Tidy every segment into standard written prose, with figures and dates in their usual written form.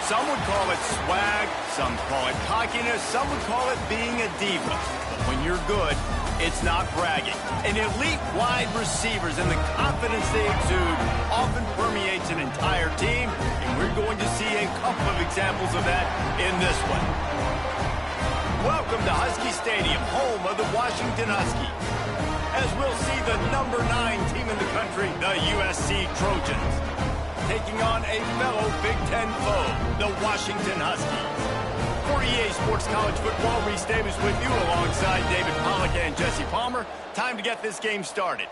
Some would call it swag, some call it cockiness, some would call it being a diva. But when you're good, it's not bragging. An elite wide receivers and the confidence they exude often permeates an entire team, and we're going to see a couple of examples of that in this one. Welcome to Husky Stadium, home of the Washington Huskies, as we'll see the number 9 team in the country, the USC Trojans, taking on a fellow Big Ten foe, the Washington Huskies. For EA Sports College Football, Reese Davis with you alongside David Pollack and Jesse Palmer. Time to get this game started.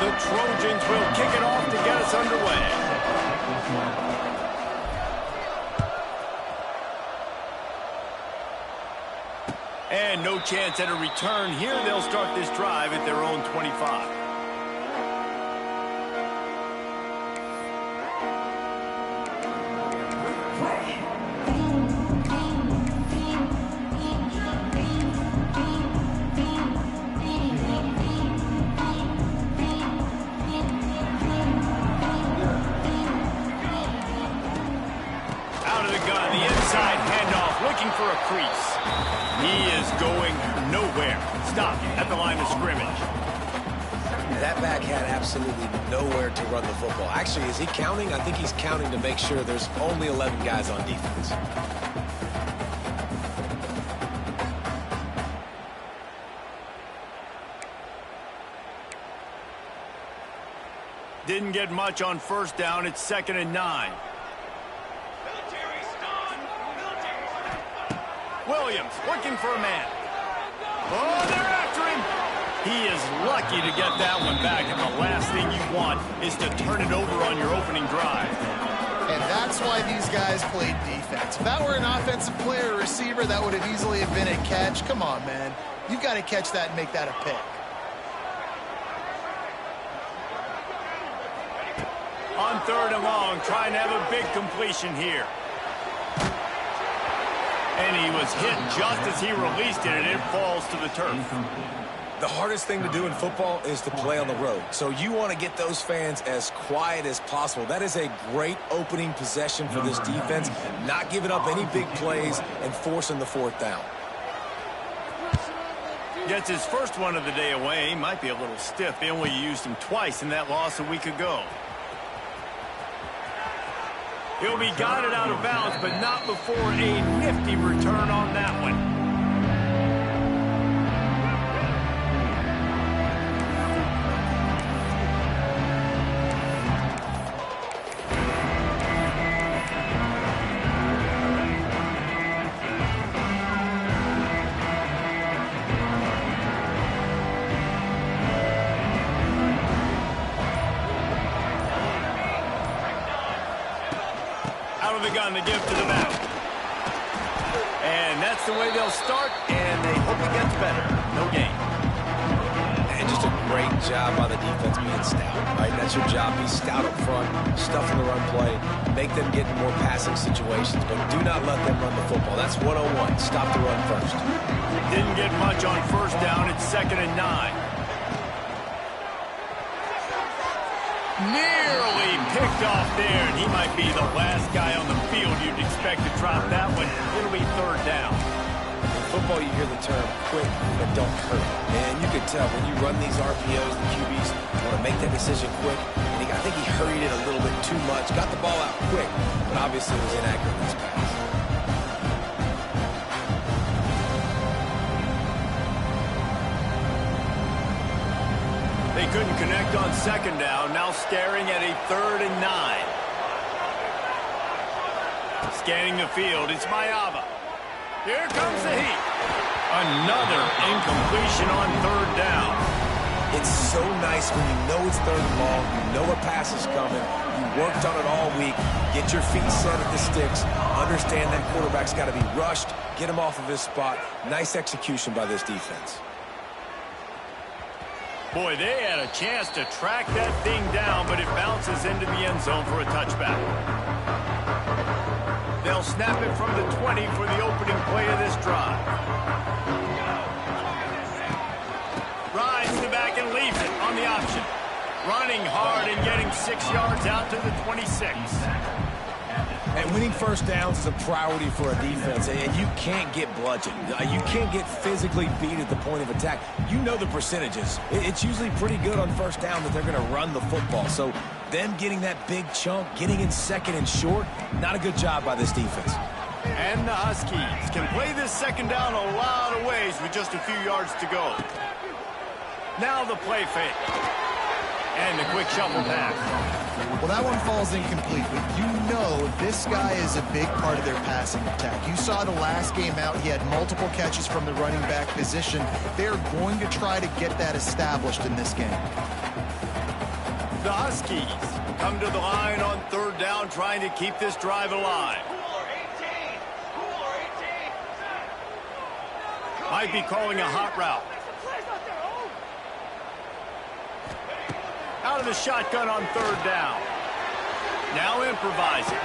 The Trojans will kick it off to get us underway. And no chance at a return here. They'll start this drive at their own 25. Out of the gun, the inside handoff, looking for a crease. He is going nowhere. Stop at the line of scrimmage. That back had absolutely nowhere to run the football. Actually, is he counting? I think he's counting to make sure there's only 11 guys on defense. Didn't get much on first down. It's 2nd and 9. Williams looking for a man. Oh, they're after him. He is lucky to get that one back, and the last thing you want is to turn it over on your opening drive. And that's why these guys played defense. If that were an offensive player or receiver, that would have easily have been a catch. Come on, man. You've got to catch that and make that a pick. On 3rd and long, trying to have a big completion here. And he was hit just as he released it, and it falls to the turf. The hardest thing to do in football is to play on the road. So you want to get those fans as quiet as possible. That is a great opening possession for this defense, not giving up any big plays and forcing the 4th down. Gets his first one of the day away. He might be a little stiff. They only used him twice in that loss a week ago. He'll be guided out of bounds, but not before a nifty return on that one. Out of the gun to give to the back. And that's the way they'll start, and they hope it gets better. No gain. And just a great job by the defense being stout, right? That's your job. Be stout up front, stuff in the run play, make them get in more passing situations, but do not let them run the football. That's 101. Stop the run first. Didn't get much on first down. It's 2nd and 9. Nearly picked off there, and he might be the last guy on the field you'd expect to drop that one. It'll be 3rd down. In football, you hear the term quick, but don't hurt. And you can tell when you run these RPOs, the QBs want to make that decision quick. And I think he hurried it a little bit too much, got the ball out quick, but obviously was inaccurate in this pass. They couldn't connect on 2nd down. Now staring at a 3rd and 9. Scanning the field, it's Mayava. Here comes the heat. Another incompletion on 3rd down. It's so nice when you know it's 3rd and long, you know a pass is coming, you worked on it all week, get your feet set at the sticks, understand that quarterback's got to be rushed, get him off of his spot. Nice execution by this defense. Boy, they had a chance to track that thing down, but it bounces into the end zone for a touchback. They'll snap it from the 20 for the opening play of this drive. and leaves it on the option. Running hard and getting 6 yards out to the 26. And winning first downs is a priority for a defense, and you can't get bludgeoned. You can't get physically beat at the point of attack. You know the percentages. It's usually pretty good on first down that they're going to run the football. So them getting that big chunk, getting in second and short, not a good job by this defense. And the Huskies can play this second down a lot of ways with just a few yards to go. Now the play fake. And the quick shuffle pass. Well, that one falls incomplete, but you know this guy is a big part of their passing attack. You saw the last game out, he had multiple catches from the running back position. They're going to try to get that established in this game. The Huskies come to the line on third down, trying to keep this drive alive. Might be calling a hot route. Out of the shotgun on third down. Now improvising.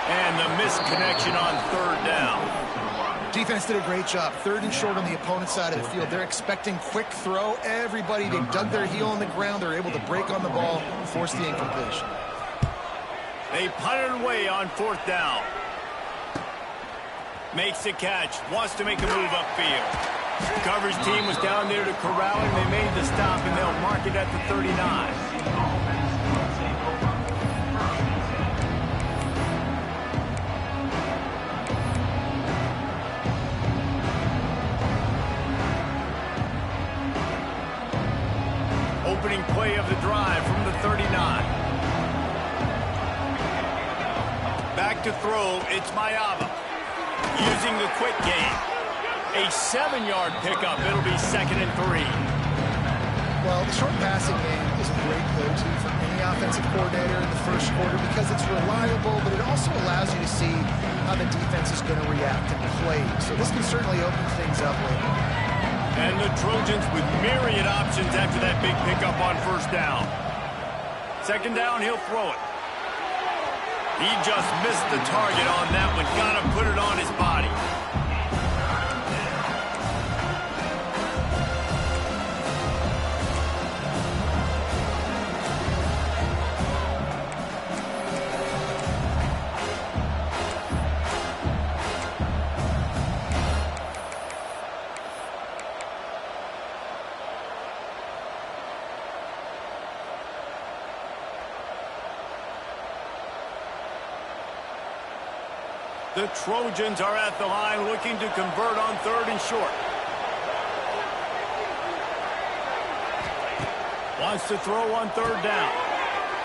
And the missed connection on third down. Defense did a great job. Third and short on the opponent's side of the field. They're expecting quick throw. Everybody, they dug their heel on the ground. They're able to break on the ball, force the incompletion. They punted away on fourth down. Makes the catch. Wants to make a move upfield. Coverage team was down there to corral him. They made the stop, and they'll mark it at the 39. Opening play of the drive from the 39. Back to throw, it's Mayava. Using the quick game. A 7-yard pickup. It'll be 2nd and 3. Well, the short passing game is a great go-to for any offensive coordinator in the first quarter because it's reliable, but it also allows you to see how the defense is going to react and play. So this can certainly open things up later. And the Trojans with myriad options after that big pickup on first down. Second down, he'll throw it. He just missed the target on that one. Got to put it on his body. The Trojans are at the line looking to convert on third and short. Wants to throw on third down.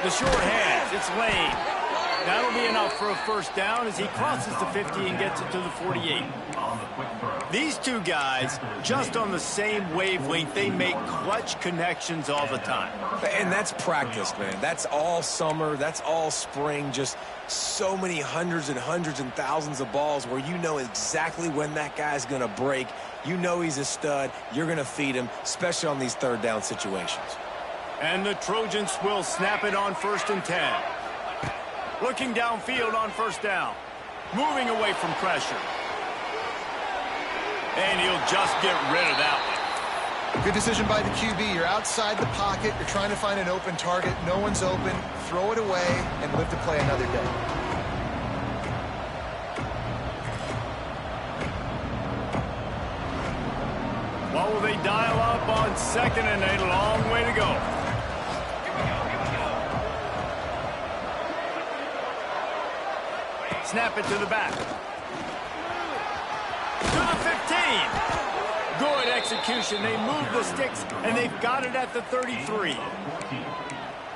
The short hands, it's Lane. That'll be enough for a first down as he crosses the 50 and gets it to the 48. These two guys, just on the same wavelength, they make clutch connections all the time. And that's practice, man. That's all summer. That's all spring. Just so many hundreds and thousands of balls where you know exactly when that guy's going to break. You know he's a stud. You're going to feed him, especially on these third down situations. And the Trojans will snap it on 1st and 10. Looking downfield on first down. Moving away from pressure. And he'll just get rid of that one. Good decision by the QB. You're outside the pocket. You're trying to find an open target. No one's open. Throw it away and live to play another day. What will they dial up on 2nd and 8? A long way to go. Snap it to the back. To the 15. Good execution. They move the sticks, and they've got it at the 33.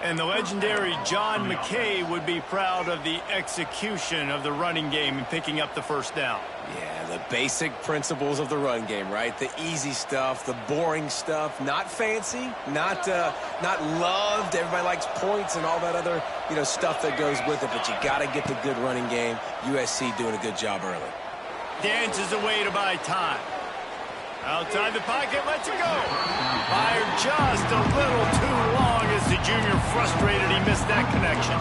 And the legendary John McKay would be proud of the execution of the running game and picking up the first down. Yeah, the basic principles of the run game, right? The easy stuff, the boring stuff, not fancy, not loved. Everybody likes points and all that other, stuff that goes with it, but you got to get the good running game. USC doing a good job early. Dances away to buy time. Outside the pocket, lets it go. Fired just a little too long as the junior frustrated. He missed that connection.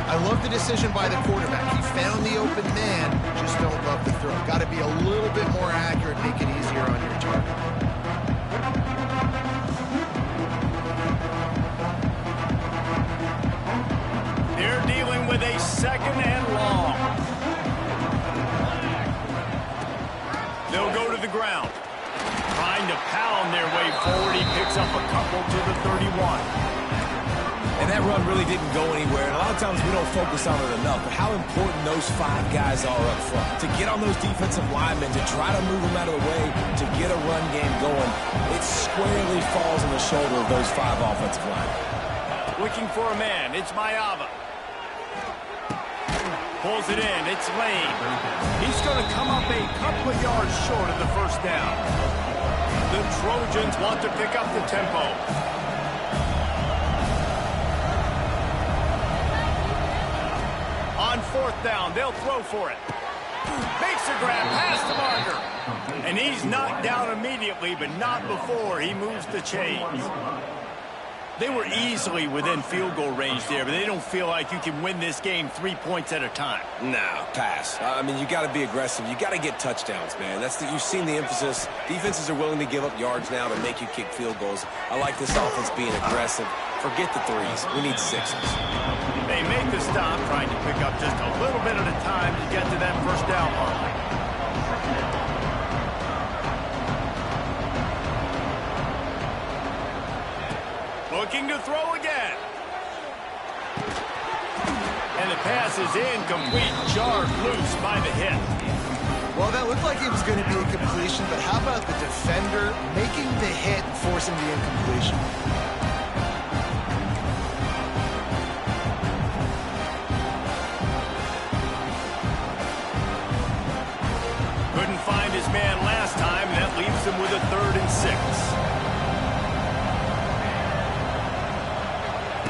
I love the decision by the quarterback. He found the open man, just don't love the throw. Got to be a little bit more accurate, make it easier on your target. picks up a couple to the 31. And that run really didn't go anywhere. And a lot of times we don't focus on it enough, but how important those 5 guys are up front. To get on those defensive linemen, to try to move them out of the way, to get a run game going, it squarely falls on the shoulder of those 5 offensive linemen. Looking for a man, it's Mayava. Pulls it in, it's Lane. He's going to come up a couple of yards short of the first down. The Trojans want to pick up the tempo. On 4th down, they'll throw for it. Makes a grab past the marker. And he's knocked down immediately, but not before he moves the chains. They were easily within field goal range there, but they don't feel like you can win this game 3 points at a time. No, pass. I mean, you got to be aggressive. You got to get touchdowns, man. You've seen the emphasis. Defenses are willing to give up yards now to make you kick field goals. I like this offense being aggressive. Forget the 3s. We need 6s. They make the stop, trying to pick up just a little bit at a time to get to that first down mark. Looking to throw again. And the pass is incomplete, jarred loose by the hit. Well, that looked like it was going to be a completion, but how about the defender making the hit and forcing the incompletion? Couldn't find his man last time, and that leaves him with a 3rd and 6.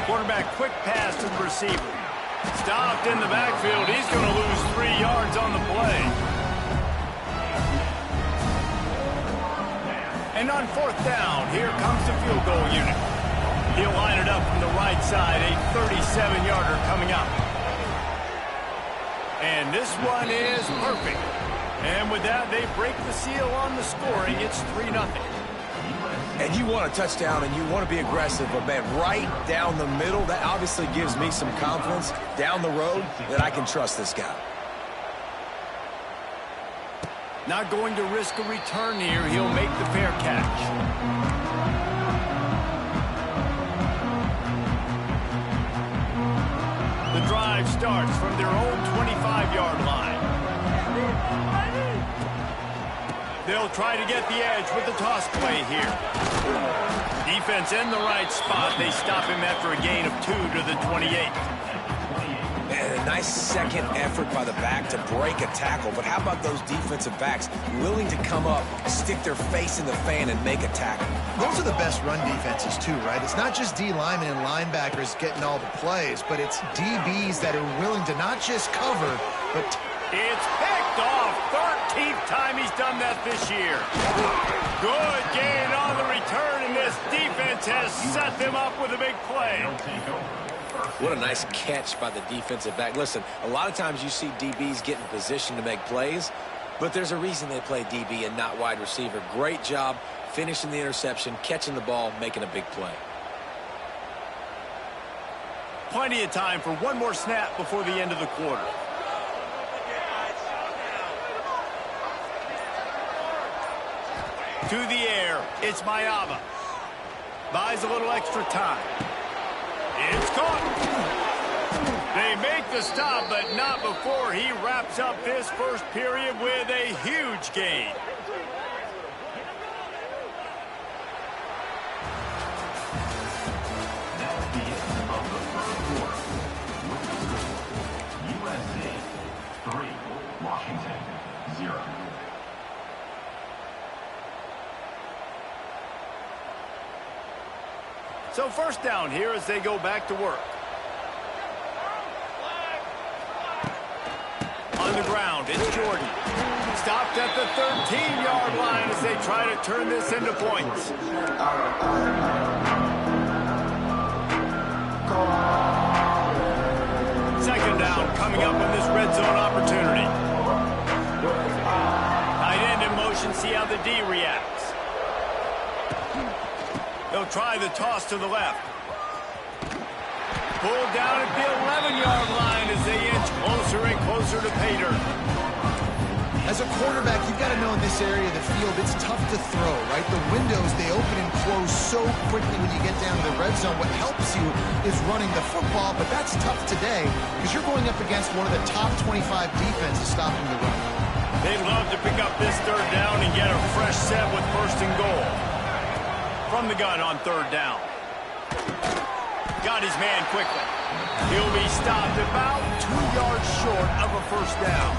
Quarterback quick pass to the receiver. Stopped in the backfield. He's going to lose 3 yards on the play. And on 4th down, here comes the field goal unit. He'll line it up from the right side, a 37-yarder coming up. And this one is perfect. And with that, they break the seal on the scoring. It's 3-0. And you want a touchdown and you want to be aggressive, but man, right down the middle, that obviously gives me some confidence down the road that I can trust this guy. Not going to risk a return here. He'll make the fair catch. The drive starts from their own 25-yard line. They'll try to get the edge with the toss play here. Defense in the right spot. They stop him after a gain of 2 to the 28. And a nice second effort by the back to break a tackle. But how about those defensive backs willing to come up, stick their face in the fan, and make a tackle? Those are the best run defenses, too, right? It's not just D linemen and linebackers getting all the plays, but it's DBs that are willing to not just cover, but... It's picked off. 13th time he's done that this year. Good gain on the return, and this defense has set them up with a big play. What a nice catch by the defensive back. Listen, a lot of times you see DBs get in position to make plays, but there's a reason they play DB and not wide receiver. Great job finishing the interception, catching the ball, making a big play. Plenty of time for one more snap before the end of the quarter. To the air, it's Mayava. Buys a little extra time. It's caught. They make the stop, but not before he wraps up this first period with a huge gain. That's the end of the first quarter. USA 3, Washington 0. So first down here as they go back to work. On the ground, it's Jordan. Stopped at the 13-yard line as they try to turn this into points. Second down coming up in this red zone opportunity. Tight end in motion, see how the D reacts. They'll try the toss to the left. Pulled down at the 11-yard line as they inch closer and closer to pay dirt. As a quarterback, you've got to know in this area of the field, it's tough to throw, right? The windows, they open and close so quickly when you get down to the red zone. What helps you is running the football, but that's tough today because you're going up against one of the top 25 defenses stopping the run. They'd love to pick up this third down and get a fresh set with first and goal. From the gun on third down. Got his man quickly. He'll be stopped about 2 yards short of a first down.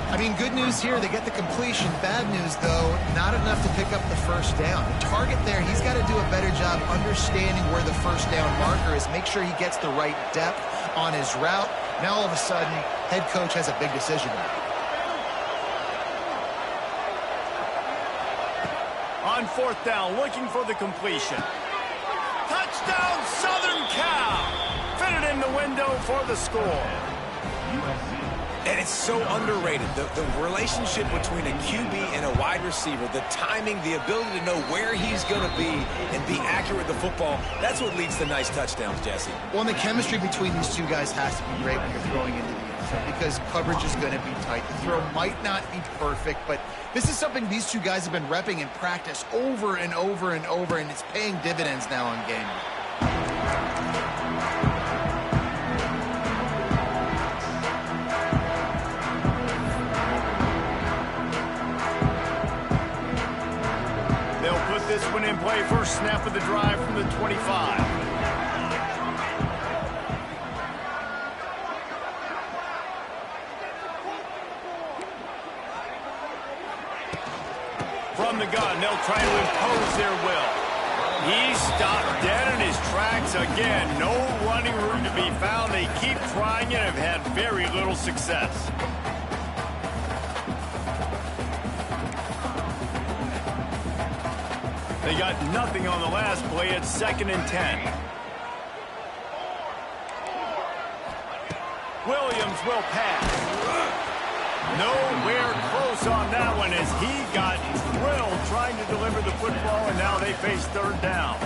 I mean, good news here, they get the completion. Bad news, though, not enough to pick up the first down. The target there, he's got to do a better job understanding where the first down marker is, make sure he gets the right depth on his route. Now, all of a sudden, head coach has a big decision. On fourth down, looking for the completion. Touchdown, Southern Cal! Fitted in the window for the score. And it's so underrated. The relationship between a QB and a wide receiver, the timing, the ability to know where he's going to be and be accurate with the football, that's what leads to nice touchdowns, Jesse. Well, and the chemistry between these two guys has to be great when you're throwing into the end zone because coverage is going to be tight. The throw might not be perfect, but this is something these two guys have been repping in practice over and over and over, and it's paying dividends now on game. This one in play, first snap of the drive from the 25. From the gun, they'll try to impose their will. He's stopped dead in his tracks again. No running room to be found. They keep trying and have had very little success. They got nothing on the last play. It's 2nd and 10. Williams will pass. Nowhere close on that one as he got drilled trying to deliver the football, and now they face third down.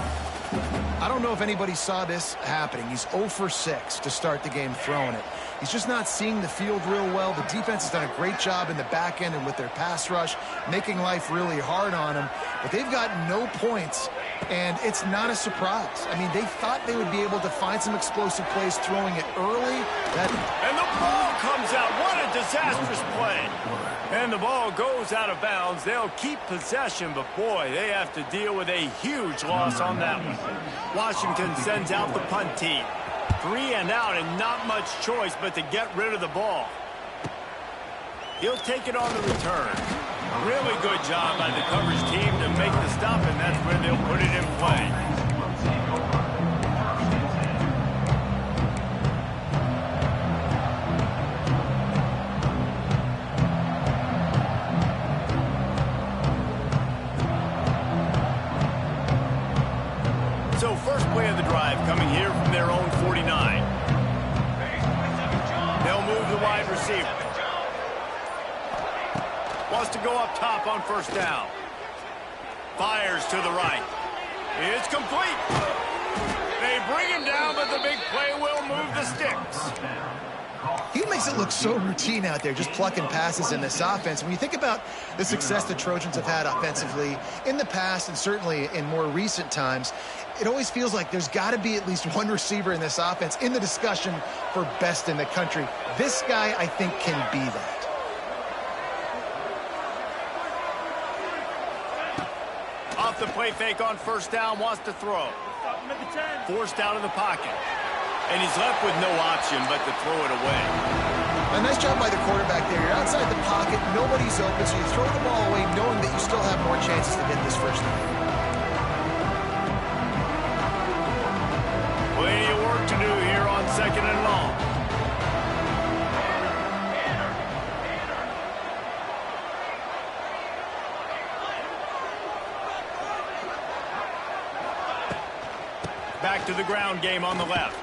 I don't know if anybody saw this happening. He's 0 for 6 to start the game throwing it. He's just not seeing the field real well. The defense has done a great job in the back end and with their pass rush, making life really hard on him. But they've got no points, and it's not a surprise. I mean, they thought they would be able to find some explosive plays throwing it early. And the ball comes out. What a disastrous play. And the ball goes out of bounds. They'll keep possession, but boy, they have to deal with a huge loss on that one. Washington sends out the punt team. 3 and out and not much choice but to get rid of the ball. He'll take it on the return. Really good job by the coverage team to make the stop, and that's where they'll put it in play. So first play of the drive coming here from their own 49. They'll move the wide receiver. Wants to go up top on first down. Fires to the right. It's complete. They bring him down, but the big play will move the sticks. He makes it look so routine out there, just plucking passes in this offense. When you think about the success the Trojans have had offensively in the past and certainly in more recent times, it always feels like there's got to be at least one receiver in this offense in the discussion for best in the country. This guy, I think, can be that. Off the play fake on first down, wants to throw. Forced out of the pocket. And he's left with no option but to throw it away. A nice job by the quarterback there. You're outside the pocket, nobody's open, so you throw the ball away knowing that you still have more chances to get this first down. Plenty of work to do here on 2nd and long. Back to the ground game on the left.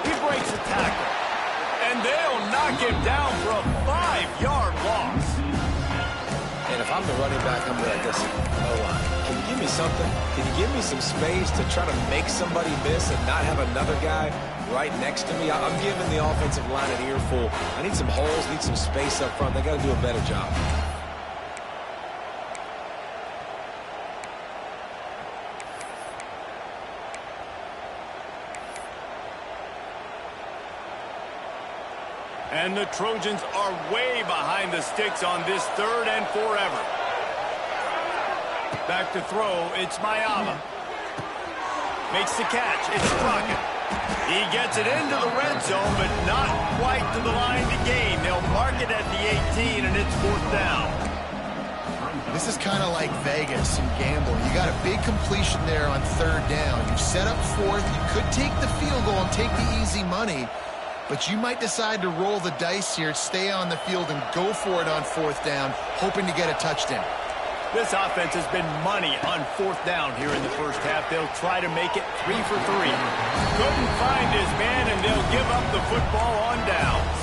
He breaks a tackle. And they'll knock him down for a 5-yard loss. And if I'm the running back, I'm like, listen, can you give me something? Can you give me some space to try to make somebody miss and not have another guy right next to me, I'm giving the offensive line an earful. I need some holes, need some space up front. They got to do a better job. And the Trojans are way behind the sticks on this 3rd and forever. Back to throw, it's Mayava. Makes the catch, it's Crockett. He gets it into the red zone, but not quite to the line to gain. They'll mark it at the 18, and it's 4th down. This is kind of like Vegas and gambling. You got a big completion there on 3rd down. You set up 4th. You could take the field goal and take the easy money, but you might decide to roll the dice here, stay on the field, and go for it on 4th down, hoping to get a touchdown. This offense has been money on 4th down here in the first half. They'll try to make it 3 for 3. Couldn't find his man, and they'll give up the football on downs.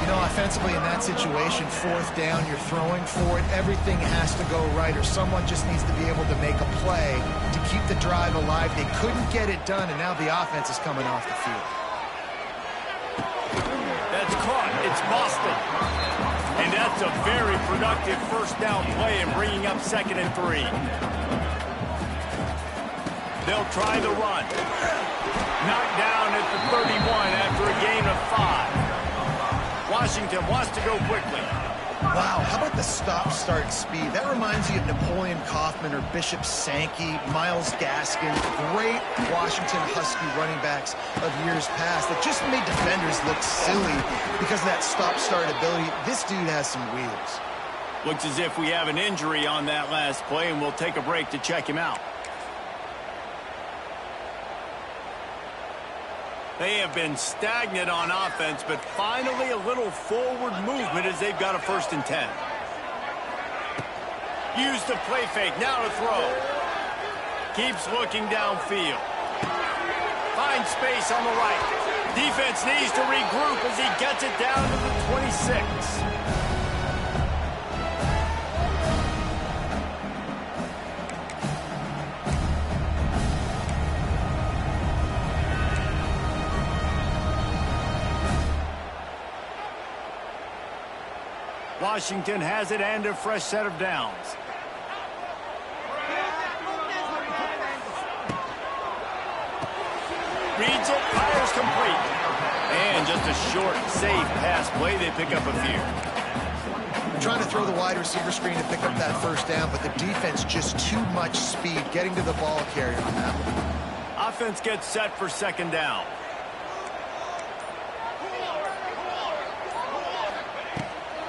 You know, offensively in that situation, 4th down, you're throwing for it. Everything has to go right, or someone just needs to be able to make a play to keep the drive alive. They couldn't get it done, and now the offense is coming off the field. That's caught. It's Boston. And that's a very productive 1st down play and bringing up 2nd and 3. They'll try the run. Knocked down at the 31 after a gain of 5. Washington wants to go quickly. Wow, how about the stop-start speed? That reminds you of Napoleon Kaufman or Bishop Sankey, Myles Gaskin, great Washington Husky running backs of years past that just made defenders look silly because of that stop-start ability. This dude has some wheels. Looks as if we have an injury on that last play, and we'll take a break to check him out. They have been stagnant on offense, but finally a little forward movement as they've got a 1st and 10. Use the play fake, now to throw. Keeps looking downfield. Finds space on the right. Defense needs to regroup as he gets it down to the 26. Washington has it and a fresh set of downs. Reads it, fires complete. And just a short, safe pass play. They pick up a few. Trying to throw the wide receiver screen to pick up that 1st down, but the defense just too much speed getting to the ball carrier on that one. Offense gets set for 2nd down.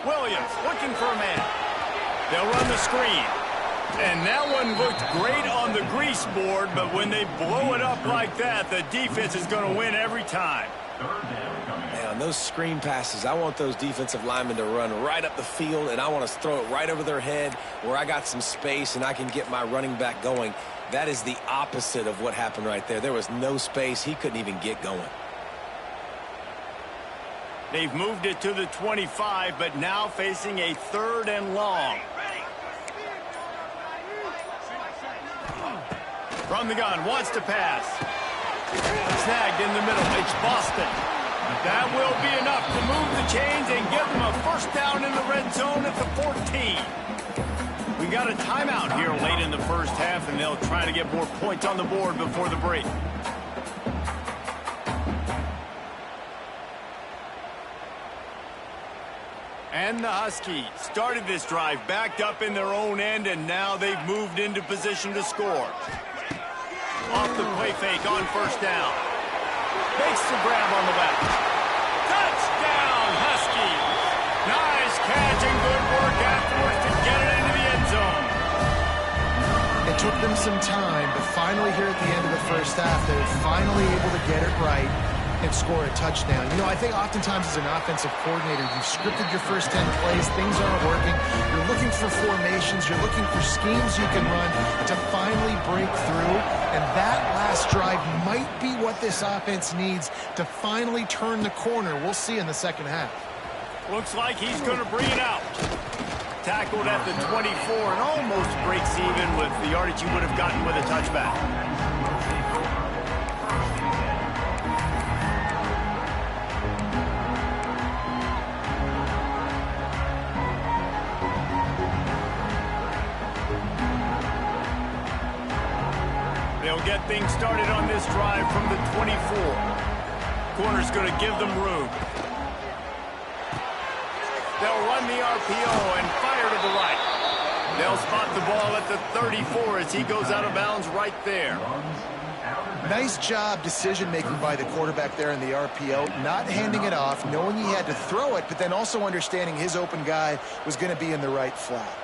Williams looking for a man. They'll run the screen. And that one looked great on the grease board, but when they blow it up like that, the defense is going to win every time. Man, on those screen passes, I want those defensive linemen to run right up the field, and I want to throw it right over their head where I got some space and I can get my running back going. That is the opposite of what happened right there. There was no space. He couldn't even get going. They've moved it to the 25, but now facing a 3rd and long. From the gun, wants to pass. Snagged in the middle, it's Boston. That will be enough to move the chains and give them a 1st down in the red zone at the 14. We got a timeout here late in the first half, and they'll try to get more points on the board before the break. And the Huskies started this drive backed up in their own end, and now they've moved into position to score. Off the play fake on 1st down. Makes the grab on the back. Touchdown, Huskies! Nice catch and good work afterwards to get it into the end zone. It took them some time, but finally here at the end of the first half, they're finally able to get it right and score a touchdown. You know, I think oftentimes as an offensive coordinator, you've scripted your first 10 plays, things aren't working, you're looking for formations, you're looking for schemes you can run to finally break through, and that last drive might be what this offense needs to finally turn the corner. We'll see in the second half. Looks like he's going to bring it out. Tackled at the 24 and almost breaks even with the yardage he would have gotten with a touchback. things started on this drive from the 24. Corner's going to give them room. They'll run the RPO and fire to the right. They'll spot the ball at the 34 as he goes out of bounds right there. Nice job decision-making by the quarterback there in the RPO, not handing it off, knowing he had to throw it, but then also understanding his open guy was going to be in the right flat.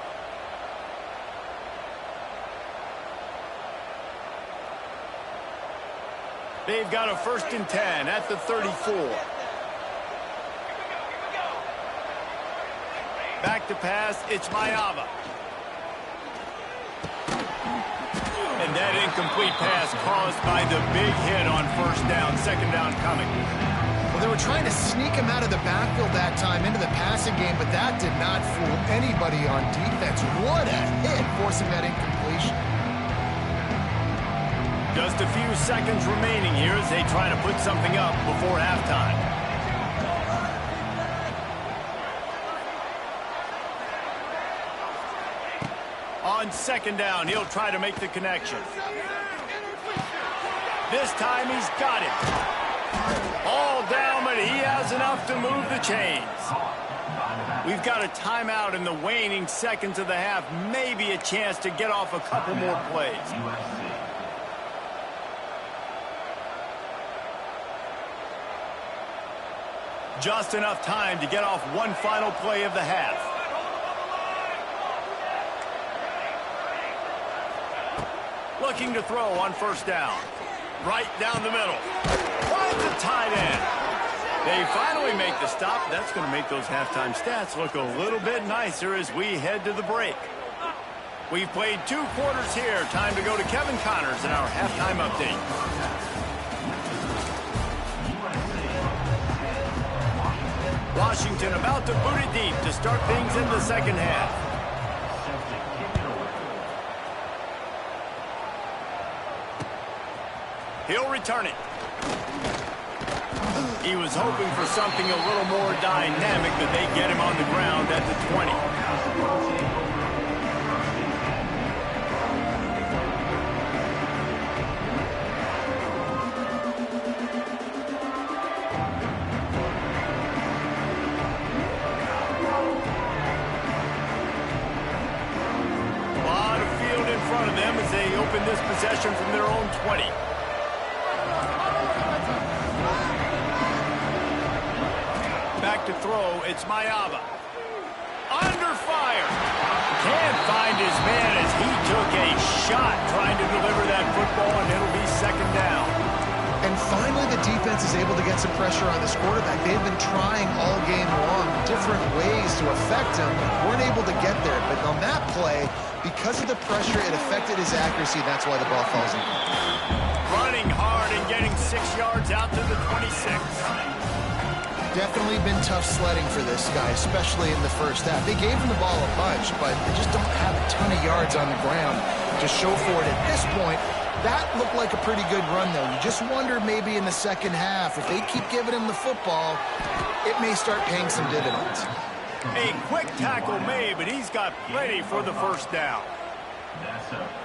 They've got a 1st and 10 at the 34. Back to pass, it's Mayava. And that incomplete pass caused by the big hit on 1st down, 2nd down coming. Well, they were trying to sneak him out of the backfield that time into the passing game, but that did not fool anybody on defense. What a hit, forcing that incompletion. Just a few seconds remaining here as they try to put something up before halftime. On 2nd down, he'll try to make the connection. This time he's got it. All down, but he has enough to move the chains. We've got a timeout in the waning seconds of the half. Maybe a chance to get off a couple more plays. Just enough time to get off one final play of the half. Looking to throw on 1st down. Right down the middle. Finds the tight end. They finally make the stop. That's going to make those halftime stats look a little bit nicer as we head to the break. We've played 2 quarters here. Time to go to Kevin Connors in our halftime update. Washington about to boot it deep to start things in the 2nd half. He'll return it. He was hoping for something a little more dynamic, but they get him on the ground at the 20. A lot of field in front of them as they open this possession from their own 20. Back to throw, it's Mayava. Under fire. Can't find his man as he took a shot trying to deliver that football, and it'll be 2nd down. And finally the defense is able to get some pressure on this quarterback. They've been trying all game long different ways to affect him. Weren't able to get there, but on that play, because of the pressure, it affected his accuracy. That's why the ball falls in. Running hard and getting 6 yards out to the 26. Definitely been tough sledding for this guy, especially in the 1st half. They gave him the ball a bunch, but they just don't have a ton of yards on the ground to show for it at this point. That looked like a pretty good run, though. You just wonder maybe in the 2nd half, if they keep giving him the football, it may start paying some dividends. A quick tackle made, but he's got plenty for the 1st down.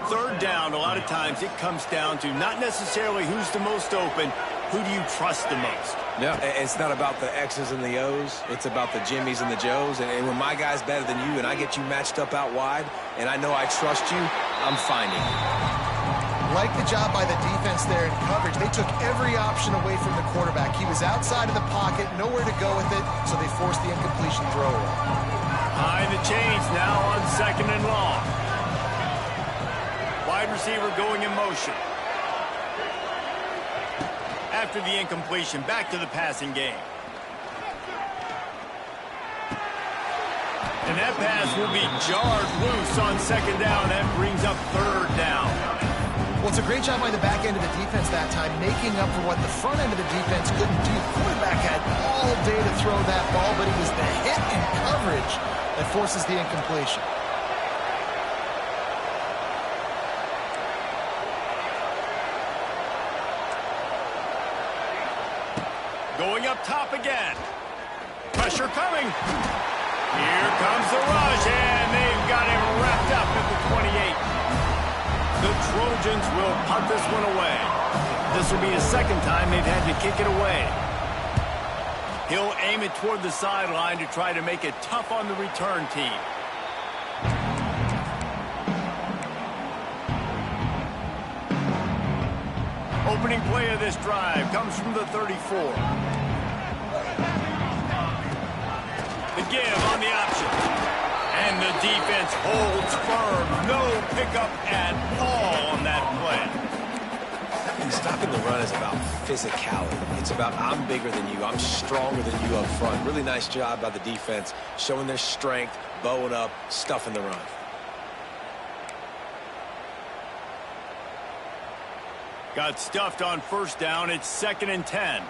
3rd down, a lot of times it comes down to not necessarily who's the most open, who do you trust the most? No, it's not about the X's and the O's. It's about the Jimmys and the Joes. And when my guy's better than you and I get you matched up out wide and I know I trust you, I'm finding you. Like the job by the defense there in coverage. They took every option away from the quarterback. He was outside of the pocket, nowhere to go with it, so they forced the incompletion throw away. Behind the chains now on 2nd and long. Wide receiver going in motion. After the incompletion, back to the passing game. And that pass will be jarred loose on 2nd down. That brings up 3rd down. Well, it's a great job by the back end of the defense that time, making up for what the front end of the defense couldn't do. The quarterback had all day to throw that ball, but it was the hit in coverage that forces the incompletion. Going up top again. Pressure coming. Here comes the rush, and they've got him wrapped up at the 28. The Trojans will punt this one away. This will be his second time they've had to kick it away. He'll aim it toward the sideline to try to make it tough on the return team. Opening play of this drive comes from the 34. The give on the option. And the defense holds firm. No pickup at all on that play. Stopping the run is about physicality. It's about I'm bigger than you. I'm stronger than you up front. Really nice job by the defense, showing their strength, bowing up, stuffing the run. Got stuffed on first down. It's 2nd and 10.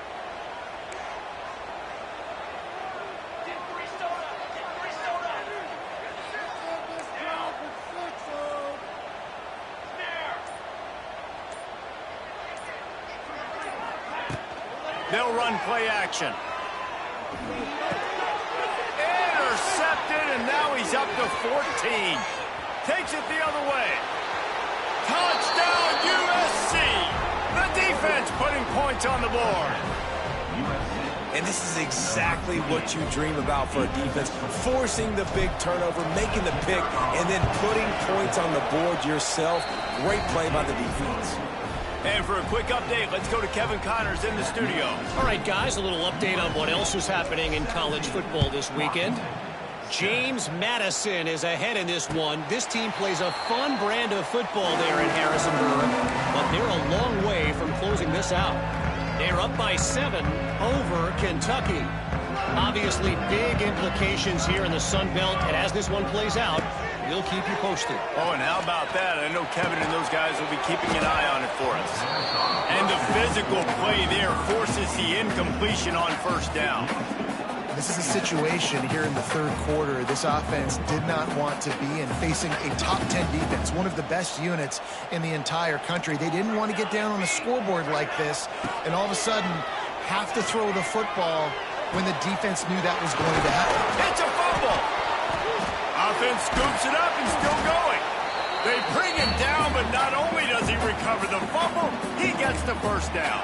They'll run play action. Intercepted, and now he's up to 14. Takes it the other way. Touchdown, USC! The defense putting points on the board. And this is exactly what you dream about for a defense. Forcing the big turnover, making the pick, and then putting points on the board yourself. Great play by the defense. And for a quick update, let's go to Kevin Connors in the studio. All right, guys, a little update on what else is happening in college football this weekend. James Madison is ahead in this one. This team plays a fun brand of football there in Harrisonburg, but they're a long way from closing this out. They're up by 7 over Kentucky. Obviously, big implications here in the Sun Belt, and as this one plays out, we'll keep you posted. Oh, and how about that? I know Kevin and those guys will be keeping an eye on it for us. And the physical play there forces the incompletion on first down. This is a situation here in the third quarter this offense did not want to be in, facing a top 10 defense, one of the best units in the entire country. They didn't want to get down on the scoreboard like this and all of a sudden have to throw the football when the defense knew that was going to happen. It's a fumble. Offense scoops it up and still going. They bring him down, but not only does he recover the fumble, he gets the first down.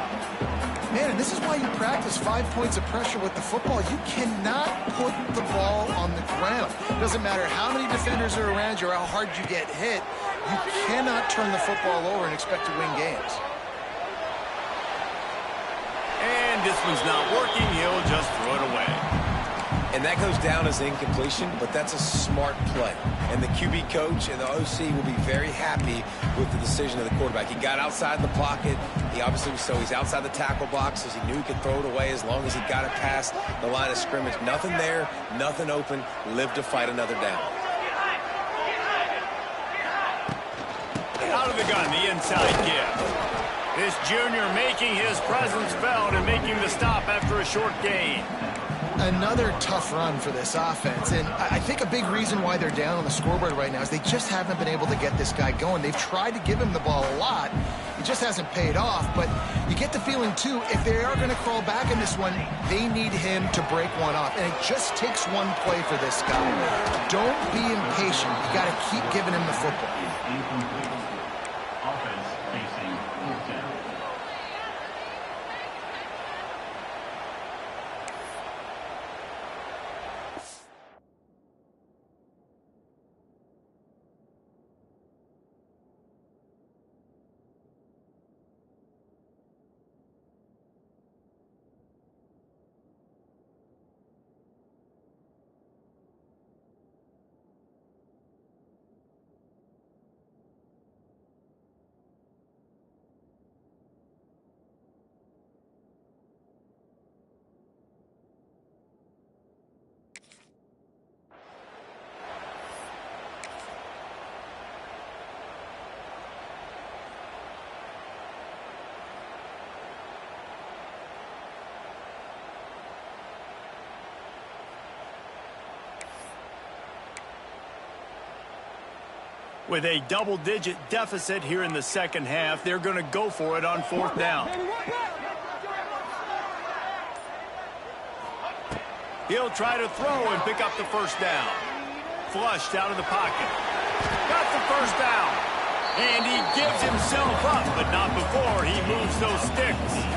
Man, and this is why you practice 5 points of pressure with the football. You cannot put the ball on the ground. It doesn't matter how many defenders are around you or how hard you get hit. You cannot turn the football over and expect to win games. And this one's not working. He'll just throw it away. And that goes down as incompletion, but that's a smart play. And the QB coach and the OC will be very happy with the decision of the quarterback. He got outside the pocket. He obviously was he's outside the tackle box, as he knew he could throw it away as long as he got it past the line of scrimmage. Nothing there, nothing open. Live to fight another down. Out of the gun, the inside give. This junior making his presence felt and making the stop after a short gain. Another tough run for this offense, and I think a big reason why they're down on the scoreboard right now is they just haven't been able to get this guy going. They've tried to give him the ball a lot. It just hasn't paid off, but you get the feeling, too, if they are going to crawl back in this one, they need him to break one off, and it just takes one play for this guy. Don't be impatient. You got to keep giving him the football. Offense facing fourth down. With a double-digit deficit here in the second half, they're going to go for it on fourth down. He'll try to throw and pick up the first down. Flushed out of the pocket. Got the first down. And he gives himself up, but not before he moves those sticks.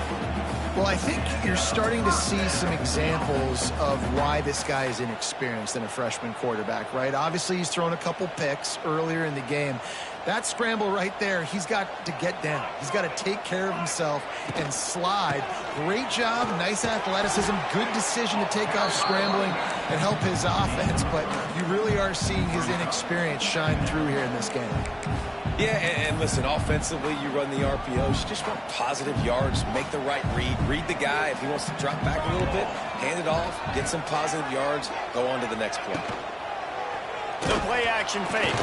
Well, I think you're starting to see some examples of why this guy is inexperienced in a freshman quarterback, right? Obviously, he's thrown a couple picks earlier in the game. That scramble right there, he's got to get down. He's got to take care of himself and slide. Great job, nice athleticism, good decision to take off scrambling and help his offense, but you really are seeing his inexperience shine through here in this game. Yeah, and listen, offensively, you run the RPOs. You just want positive yards, make the right read the guy. If he wants to drop back a little bit, hand it off, get some positive yards, go on to the next play. The play action fake.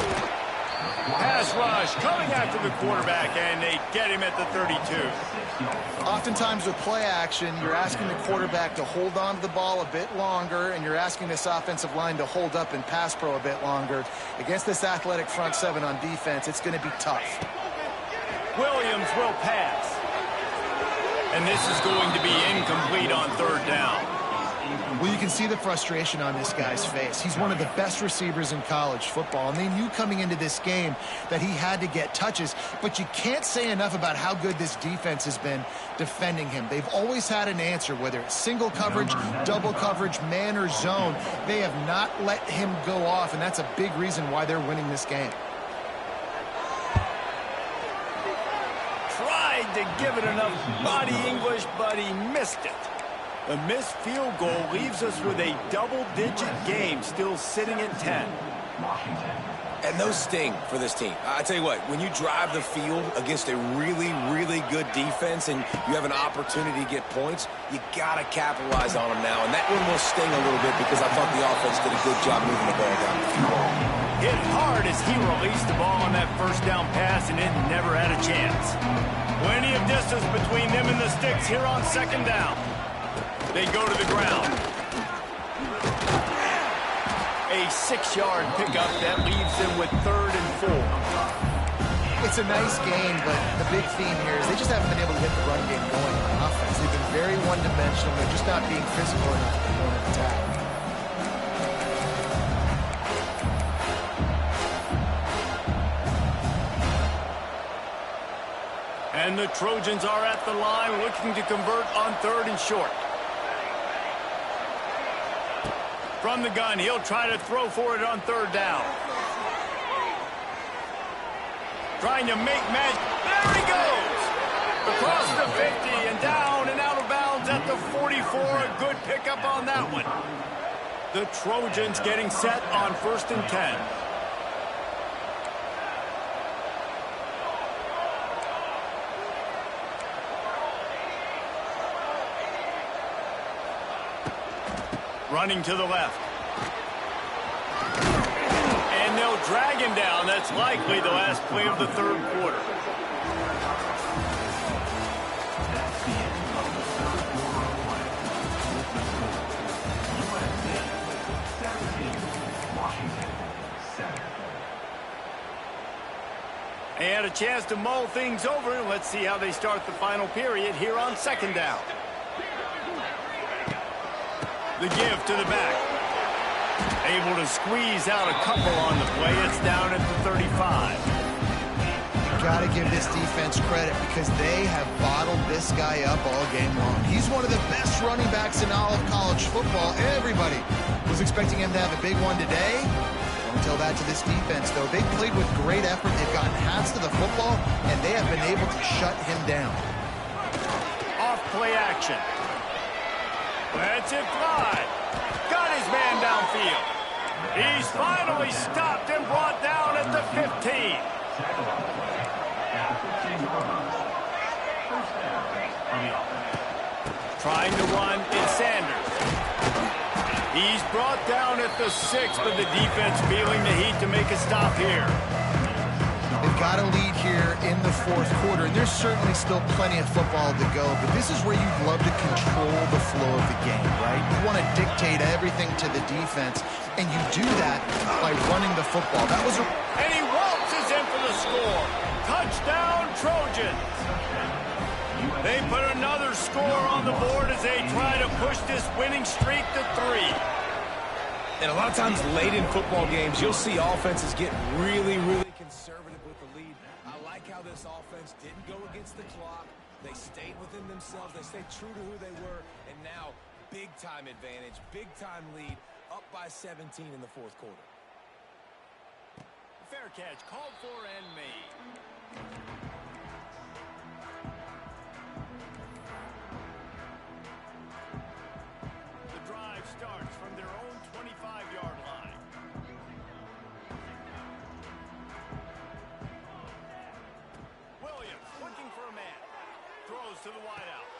Pass rush coming after the quarterback, and they get him at the 32. Oftentimes with play action, you're asking the quarterback to hold on to the ball a bit longer, and you're asking this offensive line to hold up in pass pro a bit longer. Against this athletic front seven on defense, it's going to be tough. Williams will pass. And this is going to be incomplete on third down. Well, you can see the frustration on this guy's face. He's one of the best receivers in college football, and they knew coming into this game that he had to get touches, but you can't say enough about how good this defense has been defending him. They've always had an answer, whether it's single coverage, double coverage, man or zone. They have not let him go off, and that's a big reason why they're winning this game. Tried to give it enough body English, but he missed it. A missed field goal leaves us with a double-digit game still sitting at 10. And those sting for this team. I tell you what, when you drive the field against a really, really good defense and you have an opportunity to get points, you got to capitalize on them now. And that one will sting a little bit because I thought the offense did a good job moving the ball down the field. Hit hard as he released the ball on that first down pass, and it never had a chance. Plenty of distance between them and the sticks here on second down. They go to the ground. A 6-yard pickup that leaves them with 3rd and 4. It's a nice game, but the big theme here is they just haven't been able to get the run game going on offense. They've been very one-dimensional. They're just not being physical enough to go and attack. And the Trojans are at the line looking to convert on 3rd and short. From the gun, he'll try to throw for it on 3rd down. Trying to make magic. There he goes! Across the 50 and down and out of bounds at the 44. A good pickup on that one. The Trojans getting set on 1st and 10. Running to the left. And they'll drag him down. That's likely the last play of the 3rd quarter. They had a chance to mull things over, and let's see how they start the final period here on 2nd down. The give to the back. Able to squeeze out a couple on the play. It's down at the 35. Got to give this defense credit because they have bottled this guy up all game long. He's one of the best running backs in all of college football. Everybody was expecting him to have a big one today. Don't tell that to this defense, though. They played with great effort. They've gotten halves to the football, and they have been able to shut him down. Off play action. Lets it fly. Got his man downfield. He's finally stopped and brought down at the 15. Trying to run is Sanders. He's brought down at the 6, but the defense feeling the heat to make a stop here. They've got a lead here in the 4th quarter, and there's certainly still plenty of football to go, but this is where you'd love to control the flow of the game, right? You want to dictate everything to the defense, and you do that by running the football. That was And he waltzes in for the score. Touchdown, Trojans. They put another score on the board as they try to push this winning streak to 3. And a lot of times late in football games, you'll see offenses get really, really conservative with the lead. how this offense didn't go against the clock. They stayed within themselves. They stayed true to who they were. And now, big-time advantage, big-time lead, up by 17 in the fourth quarter. Fair catch called for and made. The drive starts from their own 25-yard line. Williams looking for a man. Throws to the wideout.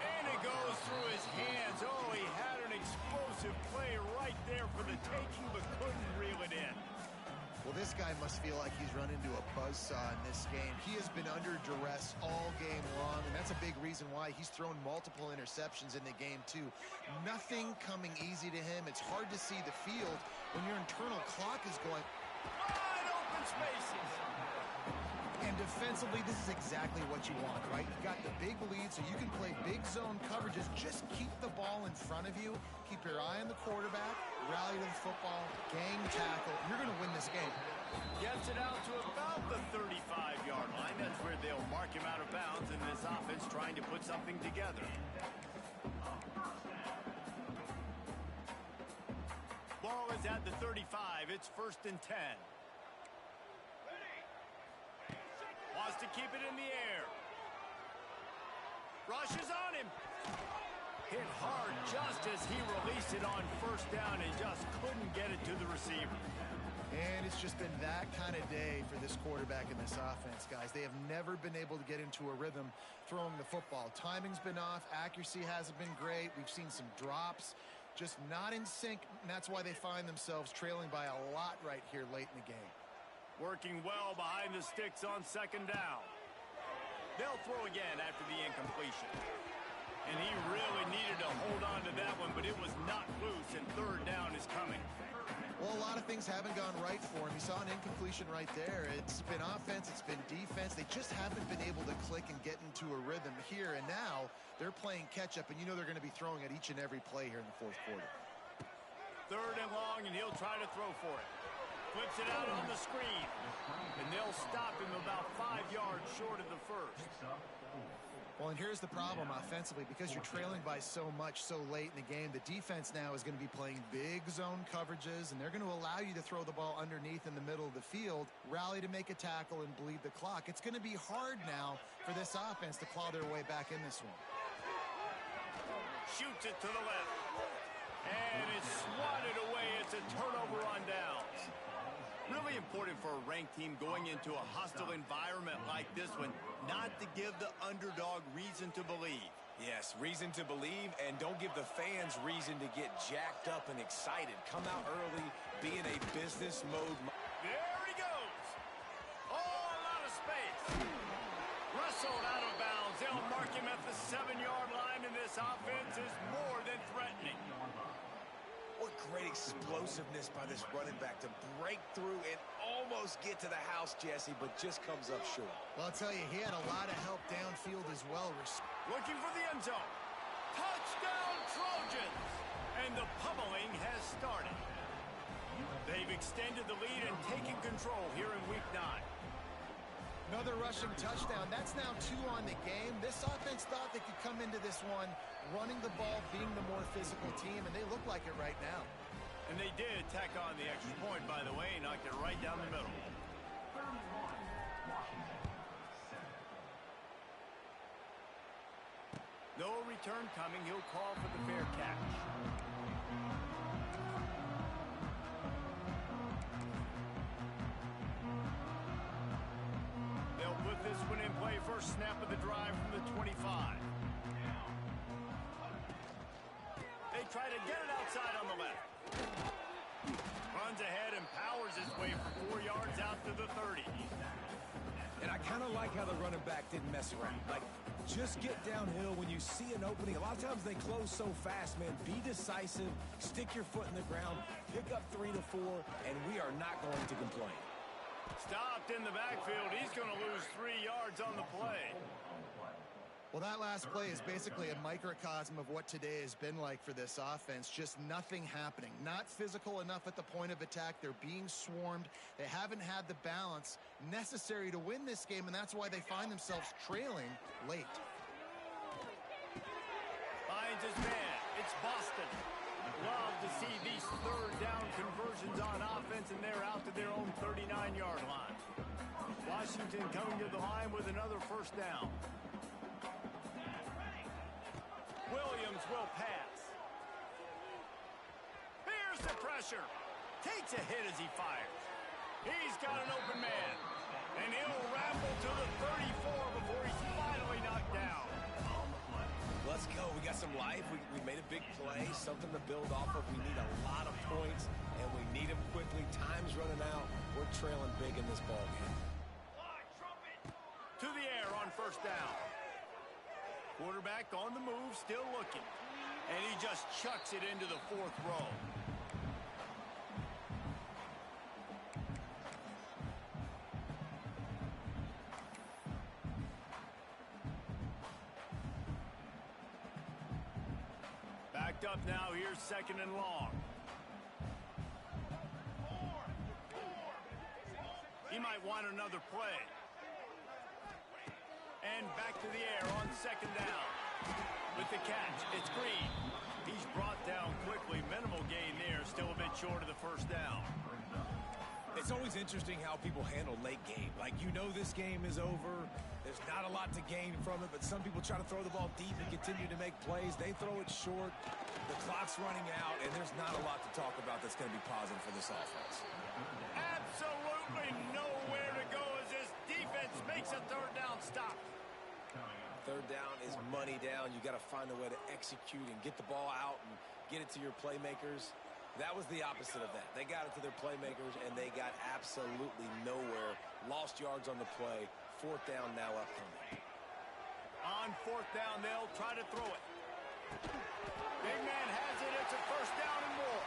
And it goes through his hands. Oh, he had an explosive play right there for the taking, but couldn't reel it in. Well, this guy must feel like he's run into a buzzsaw in this game. He has been under duress all game long, and that's a big reason why he's thrown multiple interceptions in the game, too. Nothing coming easy to him. It's hard to see the field when your internal clock is going wide open spaces. And defensively, this is exactly what you want, right? You've got the big lead, so you can play big zone coverages. Just keep the ball in front of you. Keep your eye on the quarterback. Rally to the football. Gang tackle. You're going to win this game. Gets it out to about the 35-yard line. That's where they'll mark him out of bounds, and this offense trying to put something together. Ball is at the 35. It's 1st and 10. Wants to keep it in the air. Rushes on him. Hit hard just as he released it on 1st down and just couldn't get it to the receiver. And it's just been that kind of day for this quarterback in this offense, guys. They have never been able to get into a rhythm throwing the football. Timing's been off. Accuracy hasn't been great. We've seen some drops. Just not in sync, and that's why they find themselves trailing by a lot right here late in the game. Working well behind the sticks on 2nd down. They'll throw again after the incompletion. And he really needed to hold on to that one, but it was not loose, and 3rd down is coming. Well, a lot of things haven't gone right for him. He saw an incompletion right there. It's been offense, it's been defense. They just haven't been able to click and get into a rhythm here, and now they're playing catch-up, and you know they're going to be throwing at each and every play here in the 4th quarter. 3rd and long, and he'll try to throw for it. Flips it out on the screen, and they'll stop him about 5 yards short of the 1st. Well, and here's the problem offensively. Because you're trailing by so much so late in the game, the defense now is going to be playing big zone coverages, and they're going to allow you to throw the ball underneath in the middle of the field, rally to make a tackle, and bleed the clock. It's going to be hard now for this offense to claw their way back in this one. Shoots it to the left, and it's swatted away. It's a turnover on downs. Really important for a ranked team going into a hostile environment like this one, not to give the underdog reason to believe. Yes, reason to believe, and don't give the fans reason to get jacked up and excited. Come out early, be in a business mode. There he goes. Oh, a lot of space. Wrestled out of bounds. They'll mark him at the 7-yard line, and this offense is more than threatening. What great explosiveness by this running back to break through and almost get to the house, Jesse, but just comes up short. Well, I'll tell you, he had a lot of help downfield as well. Looking for the end zone. Touchdown, Trojans! And the pummeling has started. They've extended the lead and taken control here in Week 9. Another rushing touchdown. That's now 2 on the game. This offense thought they could come into this one running the ball, being the more physical team, and they look like it right now. And they did tack on the extra point, by the way, knocked it right down the middle. No return coming. He'll call for the fair catch. They'll put this one in play. First snap of the drive from the 25. They try to get it outside on the left. Runs ahead and powers his way for 4 yards out to the 30. And I kind of like how the running back didn't mess around. Like, just get downhill when you see an opening. A lot of times they close so fast, man. Be decisive, stick your foot in the ground, pick up 3 to 4, and we are not going to complain. Stopped in the backfield. He's going to lose 3 yards on the play. Well, that last play is basically a microcosm of what today has been like for this offense. Just nothing happening. Not physical enough at the point of attack. They're being swarmed. They haven't had the balance necessary to win this game, and that's why they find themselves trailing late. Finds his man. It's Boston. Love to see these third down conversions on offense, and they're out to their own 39-yard line. Washington coming to the line with another first down. Williams will pass. Here's the pressure. Takes a hit as he fires. He's got an open man. And he'll ramble to the 34 before he's finally knocked down. Let's go. We got some life. We made a big play, something to build off of. We need a lot of points, and we need them quickly. Time's running out. We're trailing big in this ball game. To the air on first down. Quarterback on the move, still looking. And he just chucks it into the fourth row. Backed up now, here's second and long. He might want another play. And back to the air on second down. With the catch, it's Green. He's brought down quickly. Minimal gain there, still a bit short of the first down. It's always interesting how people handle late game. Like, you know this game is over. There's not a lot to gain from it, but some people try to throw the ball deep and continue to make plays. They throw it short. The clock's running out, and there's not a lot to talk about that's going to be positive for this offense. Absolutely nowhere to go as this defense makes a third down stop. Third down is money down. You got to find a way to execute and get the ball out and get it to your playmakers. That was the opposite of that. They got it to their playmakers, and they got absolutely nowhere. Lost yards on the play. Fourth down now upcoming. On fourth down, they'll try to throw it. Big man has it. It's a first down and more.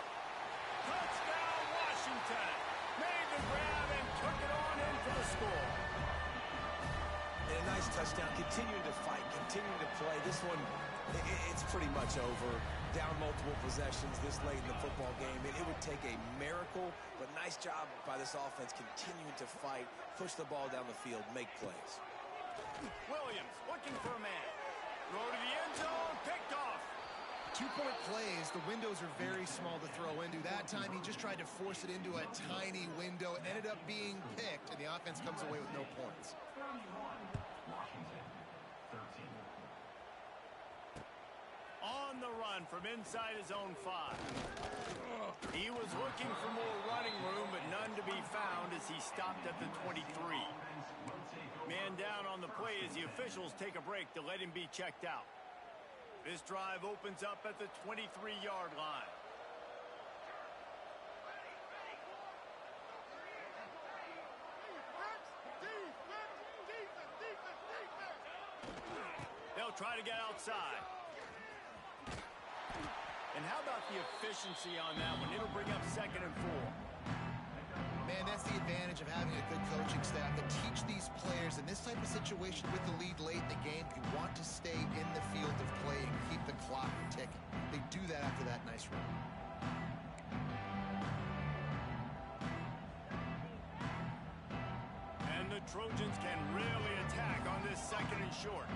Touchdown, Washington. Made the grab and took it on in for the score. And a nice touchdown. Continuing to fight, continuing to play. This one, it's pretty much over. Down multiple possessions this late in the football game. It would take a miracle, but nice job by this offense continuing to fight, push the ball down the field, make plays. Williams looking for a man. Throw to the end zone, picked off. 2-point plays, the windows are very small to throw into. That time he just tried to force it into a tiny window. It ended up being picked, and the offense comes away with no points. Washington, 13. On the run from inside his own 5. He was looking for more running room, but none to be found as he stopped at the 23. Man down on the play as the officials take a break to let him be checked out. This drive opens up at the 23-yard line. They'll try to get outside. And how about the efficiency on that one? It'll bring up second and 4. Man, that's the advantage of having a good coaching staff to teach these players in this type of situation with the lead late in the game. You want to stay in the field of play and keep the clock ticking. They do that after that nice run. And the Trojans can really attack on this second and short.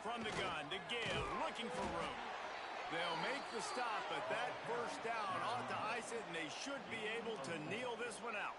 From the gun to Gill, looking for room. They'll make the stop, but that first down ought to ice it, and they should be able to kneel this one out.